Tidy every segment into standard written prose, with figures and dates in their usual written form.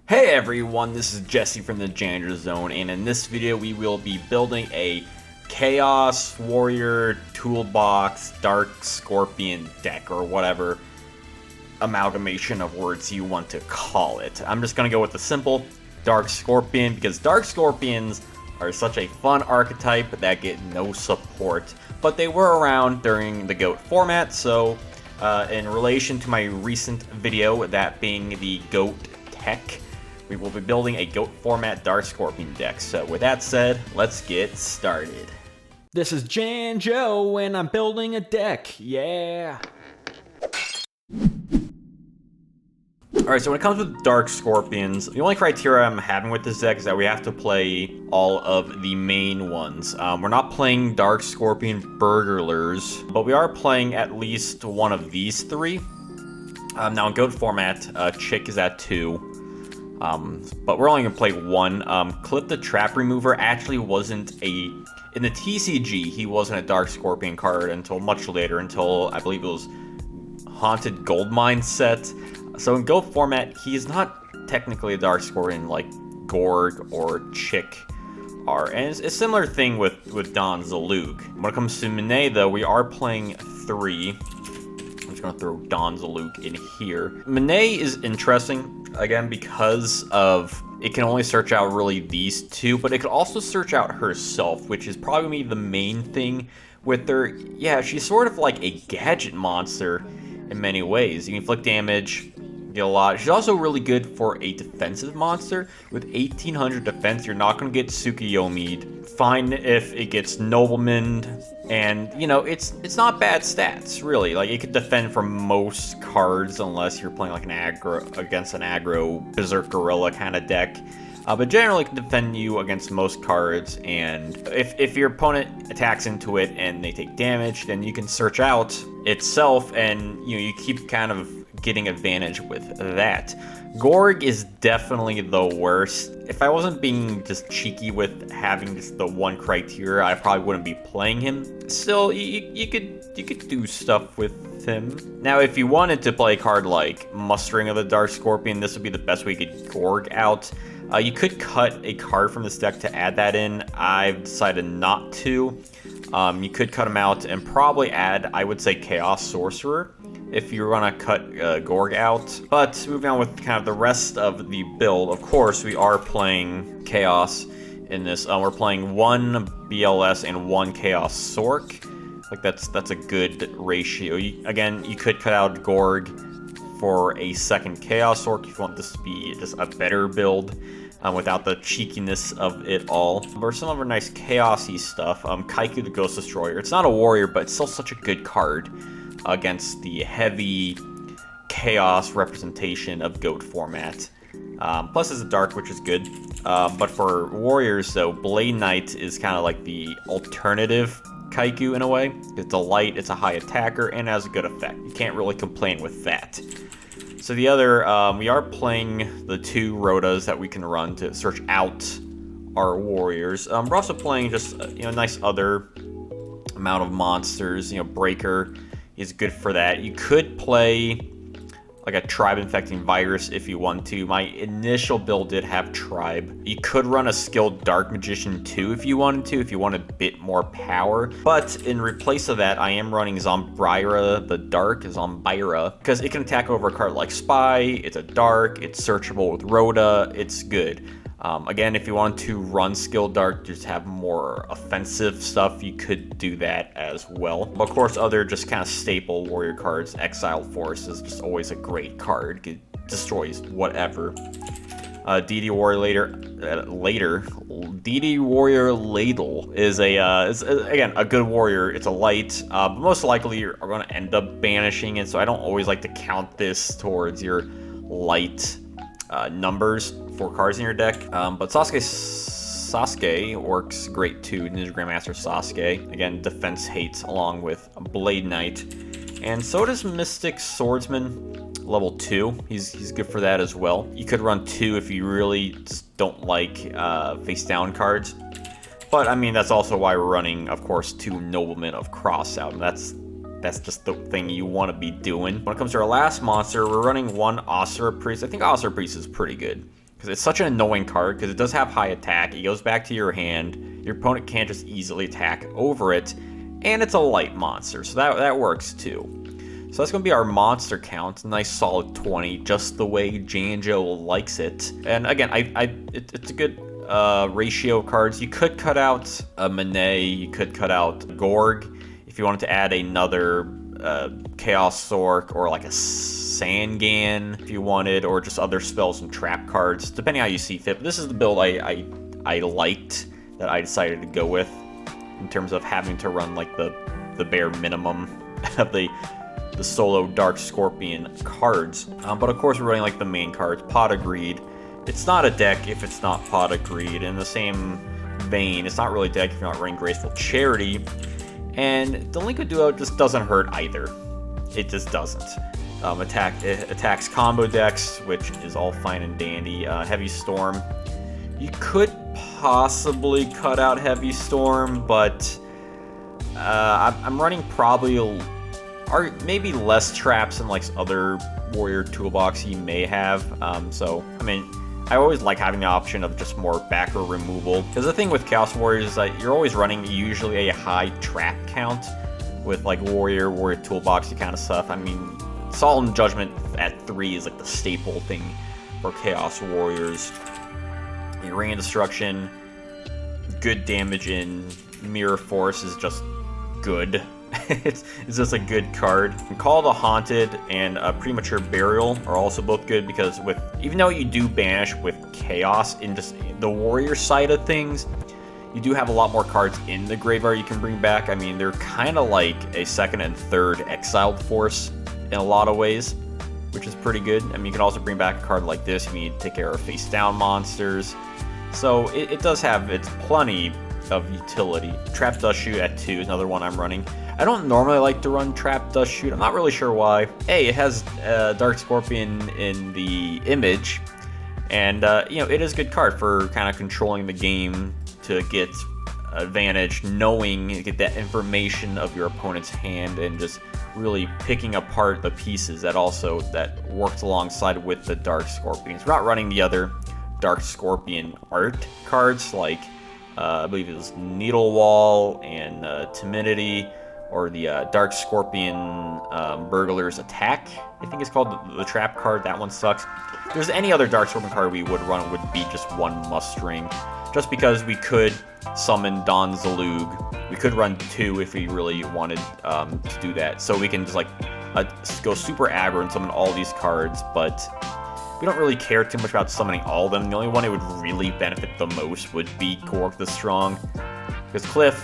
Hey everyone, this is Jesse from the Janjo Zone, and in this video we will be building a Chaos Warrior Toolbox Dark Scorpion deck, or whatever amalgamation of words you want to call it. I'm just going to go with the simple Dark Scorpion, because Dark Scorpions are such a fun archetype that get no support, but they were around during the GOAT format, so in relation to my recent video, that being the GOAT tech, we will be building a GOAT format Dark Scorpion deck. So with that said, let's get started. This is Janjo, and I'm building a deck, yeah! Alright, so when it comes with Dark Scorpions, the only criteria I'm having with this deck is that we have to play all of the main ones. We're not playing Dark Scorpion Burglars, but we are playing at least one of these three. Now in GOAT format, Chick is at 2. But we're only going to play one. Clip the Trap Remover actually wasn't in the TCG, he wasn't a Dark Scorpion card until much later, until I believe it was Haunted Goldmine set. So in GOAT format, he's not technically a Dark Scorpion like Gorg or Chick are. And it's a similar thing with Don Zalug. When it comes to Mine, though, we are playing 3. I'm just going to throw Don Zalug in here. Mine is interesting, again, because of it can only search out really these two, but it could also search out herself, which is probably the main thing with her. Yeah, she's sort of like a gadget monster in many ways. You can inflict damage, get a lot. She's also really good for a defensive monster. With 1800 defense, you're not going to get Tsukuyomi'd. Fine if it gets Nobleman, and you know, it's not bad stats, really. Like, it could defend from most cards unless you're playing like an aggro against an aggro Berserk Gorilla kind of deck. But generally it can defend you against most cards, and if your opponent attacks into it and they take damage, then you can search out itself, and you keep kind of getting advantage with that. Gorg is definitely the worst. If I wasn't being just cheeky with having just the one criteria, I probably wouldn't be playing him. Still, you could do stuff with him. Now, if you wanted to play a card like Mustering of the Dark Scorpion, this would be the best way you could Gorg out. You could cut a card from this deck to add that in. I've decided not to. You could cut him out and probably add, I would say, Chaos Sorcerer if you're gonna cut Gorg out. But moving on with kind of the rest of the build, of course, we are playing Chaos in this. We're playing 1 BLS and 1 Chaos Sork. Like, that's a good ratio. Again, you could cut out Gorg for a second Chaos Sork if you want this to be just a better build without the cheekiness of it all. For some other nice chaosy stuff, Kaiku the Ghost Destroyer. It's not a warrior, but it's still such a good card against the heavy chaos representation of GOAT format. Plus it's a dark, which is good. But for warriors, though, Blade Knight is kind of like the alternative Kaiku in a way. It's a light, it's a high attacker, and has a good effect. You can't really complain with that. So the other, we are playing the 2 Rotas that we can run to search out our warriors. We're also playing just nice other amount of monsters. Breaker is good for that. You could play like a Tribe Infecting Virus if you want to. My initial build did have Tribe. You could run a skilled Dark Magician too if you wanted to, if you wanted a bit more power. But in replace of that, I am running Zombira the Dark, Zombira, because it can attack over a card like Spy. It's a Dark, it's searchable with Rhoda, it's good. Again, if you want to run Skill Dark, just have more offensive stuff, you could do that as well. Of course, other just kind of staple warrior cards, Exiled Force is just always a great card. It destroys whatever. DD Warrior DD Warrior Ladle is again a good warrior. It's a light, but most likely you're going to end up banishing it, so I don't always like to count this towards your light numbers for cards in your deck. But Sasuke works great too. Ninja Grandmaster Sasuke. Again, defense hates along with Blade Knight. And so does Mystic Swordsman, level 2. He's good for that as well. You could run 2 if you really just don't like face down cards. But I mean, that's also why we're running, of course, 2 Noblemen of Crossout. And that's just the thing you want to be doing. When it comes to our last monster, we're running 1 Asura Priest. I think Asura Priest is pretty good, because it's such an annoying card, because it does have high attack. It goes back to your hand. Your opponent can't just easily attack over it, and it's a light monster, so that works too. So that's going to be our monster count, nice solid 20, just the way Janjo likes it. And again, it's a good ratio of cards. You could cut out a Monet, you could cut out Gorg, if you wanted to add another Chaos Sork, or like a Sangan if you wanted, or just other spells and trap cards, depending how you see fit. But this is the build I liked, that I decided to go with, in terms of having to run like the bare minimum of the solo Dark Scorpion cards. But of course we're running like the main cards. Pot of Greed. It's not a deck if it's not Pot of Greed. In the same vein, it's not really a deck if you're not running Graceful Charity. And the Linkwood Duo just doesn't hurt either. It just doesn't. It attacks combo decks, which is all fine and dandy. Heavy Storm. You could possibly cut out Heavy Storm, but I'm running probably maybe less traps than like other warrior toolbox you may have. So I mean, I always like having the option of just more backer removal, because the thing with Chaos Warriors is that you're always running usually a high trap count with like warrior toolboxy kind of stuff. I mean, Salt and Judgment at 3 is like the staple thing for Chaos Warriors. Your Ring of Destruction, good damage in Mirror Force is just good. It's just a good card. Call the Haunted and Premature Burial are also both good, because even though you do banish with Chaos in just the warrior side of things, you do have a lot more cards in the graveyard you can bring back. I mean, they're kind of like a second and third exiled force in a lot of ways, which is pretty good. I mean, you can also bring back a card like this if you need to take care of face down monsters. So it does have its plenty of utility. Trap Dust Shoot at 2 is another one I'm running. I don't normally like to run Trap Dust Shoot. I'm not really sure why. Hey, it has Dark Scorpion in the image, and it is a good card for kind of controlling the game to get advantage, get that information of your opponent's hand, and just really picking apart the pieces that works alongside with the Dark Scorpions. We're not running the other Dark Scorpion art cards like I believe it was Needle Wall and Timidity, or the Dark Scorpion Burglar's Attack, I think it's called, the trap card. That one sucks. If there's any other Dark Scorpion card we would run, it would be just one Mustering, just because we could summon Don Zalug. We could run 2 if we really wanted to do that, so we can just like go super aggro and summon all these cards, but we don't really care too much about summoning all of them. The only one it would really benefit the most would be Gork the Strong, because Cliff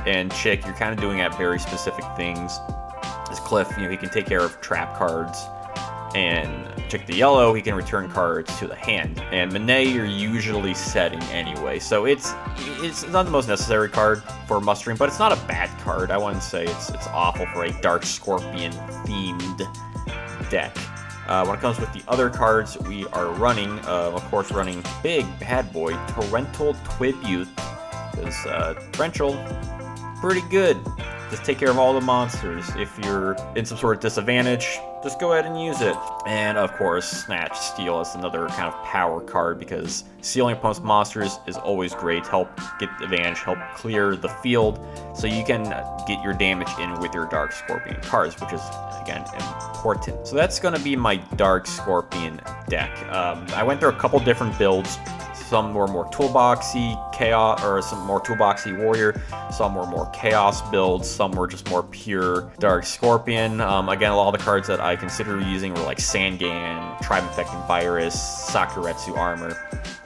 and Chick, you're kind of doing at very specific things. As Cliff, he can take care of trap cards, and Chick the Yellow, he can return cards to the hand. And Monet, you're usually setting anyway, so it's not the most necessary card for mustering, but it's not a bad card. I wouldn't say it's awful for a Dark Scorpion themed deck. When it comes with the other cards we are running, of course running big bad boy Torrential Tribute, because Torrential, pretty good. Just take care of all the monsters. If you're in some sort of disadvantage, just go ahead and use it. And of course, Snatch Steal is another kind of power card, because sealing opponent's monsters is always great. Help get advantage, help clear the field, so you can get your damage in with your Dark Scorpion cards, which is, again, important. So that's going to be my Dark Scorpion deck. I went through a couple different builds. Some were more toolboxy chaos, or some more toolboxy warrior. Some were more chaos builds. Some were just more pure Dark Scorpion. Again, a lot of the cards that I consider using were like Sangan, Tribe Infecting Virus, Sakuretsu Armor.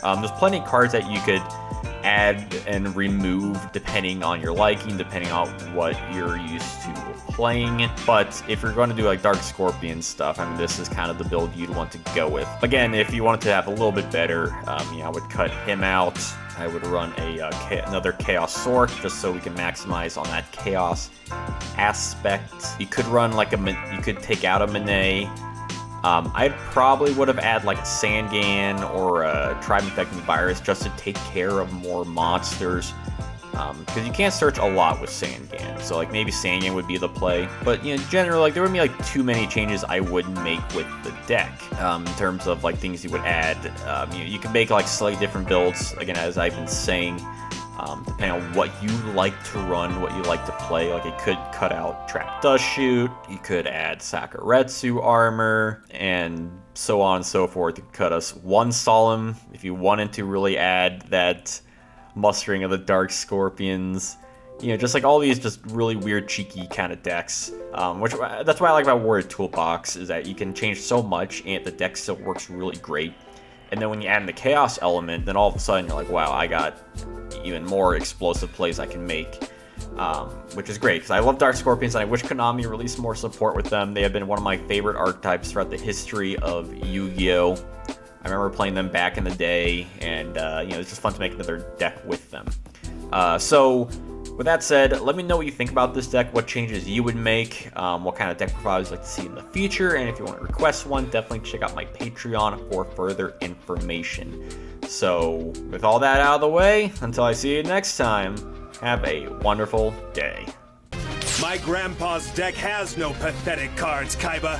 There's plenty of cards that you could add and remove depending on your liking, depending on what you're used to playing. But if you're going to do like Dark Scorpion stuff, I mean, this is kind of the build you'd want to go with. Again, if you wanted to have a little bit better, I would cut him out. I would run another Chaos Sork, just so we can maximize on that chaos aspect. You could run you could take out a Monet. I probably would have added like a Sangan or a Tribe Infecting Virus, just to take care of more monsters. because you can't search a lot with Sangan. So like maybe Sangan would be the play, but generally like there wouldn't be like too many changes I would make with the deck in terms of like things you would add. You can make like slightly different builds, again, as I've been saying. Depending on what you like to run, what you like to play. Like it could cut out Trap Dust Shoot, you could add Sakuretsu armor, and so on and so forth. You could cut us one Solemn if you wanted to really add that mustering of the Dark Scorpions. Just like all these just really weird, cheeky kind of decks. That's what I like about Warrior Toolbox, is that you can change so much and the deck still works really great. And then when you add in the Chaos element, then all of a sudden you're like, wow, I got even more explosive plays I can make, which is great, because I love Dark Scorpions, and I wish Konami released more support with them. They have been one of my favorite archetypes throughout the history of Yu-Gi-Oh! I remember playing them back in the day, and it's just fun to make another deck with them. So with that said, let me know what you think about this deck, what changes you would make, what kind of deck profiles you'd like to see in the future, and if you want to request one, definitely check out my Patreon for further information. So, with all that out of the way, until I see you next time, have a wonderful day. My grandpa's deck has no pathetic cards, Kaiba.